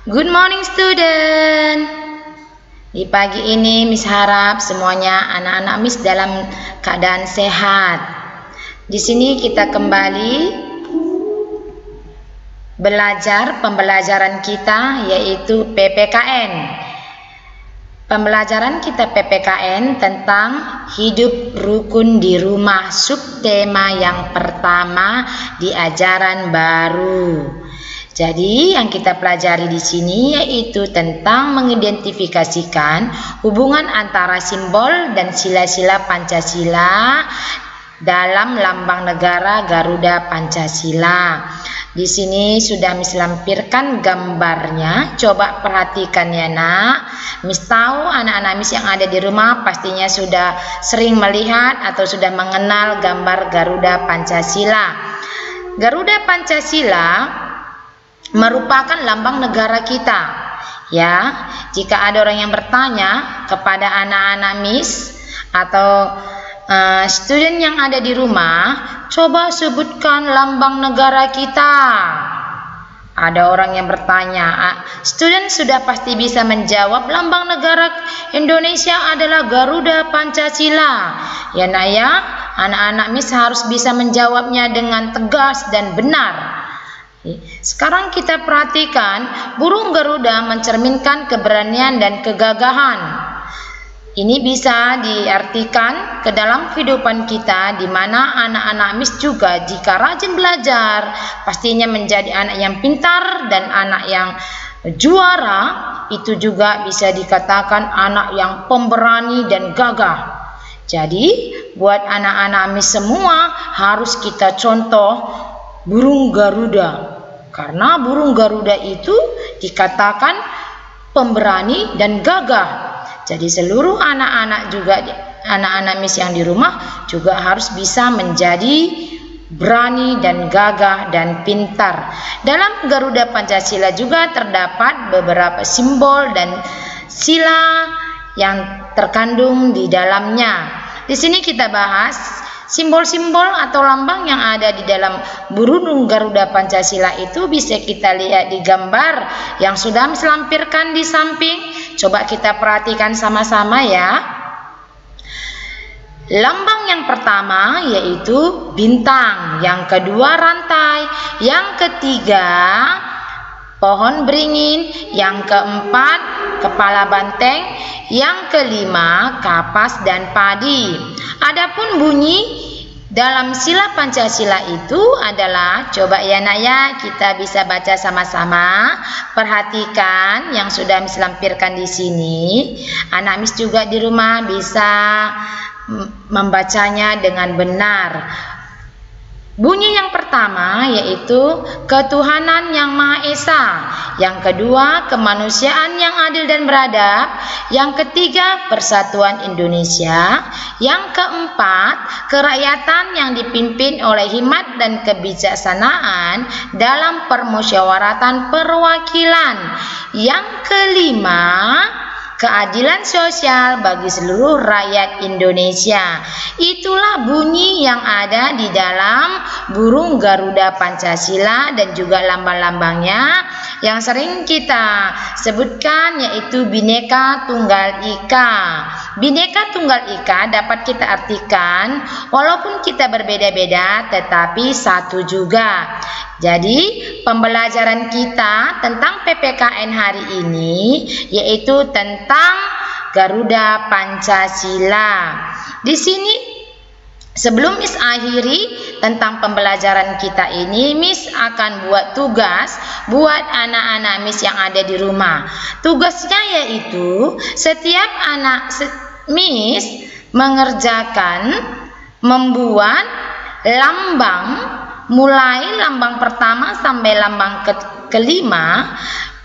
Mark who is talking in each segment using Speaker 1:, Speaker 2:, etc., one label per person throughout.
Speaker 1: Good morning student. Di pagi ini Miss harap semuanya anak-anak Miss dalam keadaan sehat. Di sini kita kembali belajar pembelajaran kita yaitu PPKN. Pembelajaran kita PPKN tentang hidup rukun di rumah, subtema yang pertama di ajaran baru. Jadi yang kita pelajari di sini yaitu tentang mengidentifikasikan hubungan antara simbol dan sila-sila Pancasila dalam lambang negara Garuda Pancasila. Di sini sudah Miss lampirkan gambarnya. Coba perhatikan ya nak. Miss tahu anak-anak Miss yang ada di rumah pastinya sudah sering melihat atau sudah mengenal gambar Garuda Pancasila. Garuda Pancasila merupakan lambang negara kita. Ya, jika ada orang yang bertanya kepada anak-anak Miss atau student yang ada di rumah, coba sebutkan lambang negara kita. Ada orang yang bertanya, student sudah pasti bisa menjawab lambang negara Indonesia adalah Garuda Pancasila. Ya nak ya, anak-anak Miss harus bisa menjawabnya dengan tegas dan benar. Sekarang kita perhatikan, burung Garuda mencerminkan keberanian dan kegagahan. Ini bisa diartikan ke dalam kehidupan kita, di mana anak-anak Miss juga jika rajin belajar, pastinya menjadi anak yang pintar dan anak yang juara. Itu juga bisa dikatakan anak yang pemberani dan gagah. Jadi buat anak-anak Miss semua harus kita contoh burung Garuda. Karena burung Garuda itu dikatakan pemberani dan gagah. Jadi seluruh anak-anak juga, anak-anak Miss yang di rumah juga harus bisa menjadi berani dan gagah dan pintar. Dalam Garuda Pancasila juga terdapat beberapa simbol dan sila yang terkandung di dalamnya. Di sini kita bahas simbol-simbol atau lambang yang ada di dalam burung Garuda Pancasila itu bisa kita lihat di gambar yang sudah Miss lampirkan di samping. Coba kita perhatikan sama-sama ya. Lambang yang pertama yaitu bintang, yang kedua rantai, yang ketiga pohon beringin, yang keempat kepala banteng, yang kelima kapas dan padi. Adapun bunyi dalam sila Pancasila itu adalah, coba ya nak ya, kita bisa baca sama-sama. Perhatikan yang sudah Miss lampirkan di sini. Anak Miss juga di rumah bisa membacanya dengan benar. Bunyi yang pertama yaitu ketuhanan yang Maha Esa, yang kedua kemanusiaan yang adil dan beradab, yang ketiga persatuan Indonesia, yang keempat kerakyatan yang dipimpin oleh hikmat dan kebijaksanaan dalam permusyawaratan perwakilan, yang kelima keadilan sosial bagi seluruh rakyat Indonesia. Itulah bunyi yang ada di dalam burung Garuda Pancasila dan juga lambang-lambangnya yang sering kita sebutkan yaitu Bhinneka Tunggal Ika. Bhinneka Tunggal Ika dapat kita artikan walaupun kita berbeda-beda tetapi satu juga. Jadi pembelajaran kita tentang PPKN hari ini yaitu tentang Garuda Pancasila. Di sini sebelum Miss akhiri tentang pembelajaran kita ini, Miss akan buat tugas buat anak-anak Miss yang ada di rumah. Tugasnya yaitu setiap anak Miss mengerjakan membuat lambang, mulai lambang pertama sampai lambang kelima,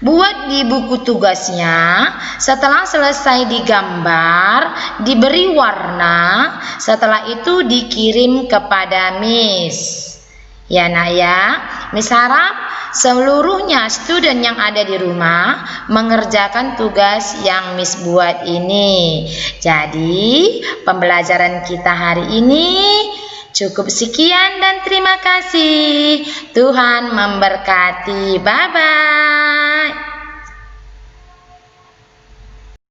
Speaker 1: buat di buku tugasnya. Setelah selesai digambar, diberi warna, setelah itu dikirim kepada Miss. Ya nak ya, Miss harap seluruhnya student yang ada di rumah mengerjakan tugas yang Miss buat ini. Jadi pembelajaran kita hari ini cukup sekian dan terima kasih. Tuhan memberkati. Bye-bye.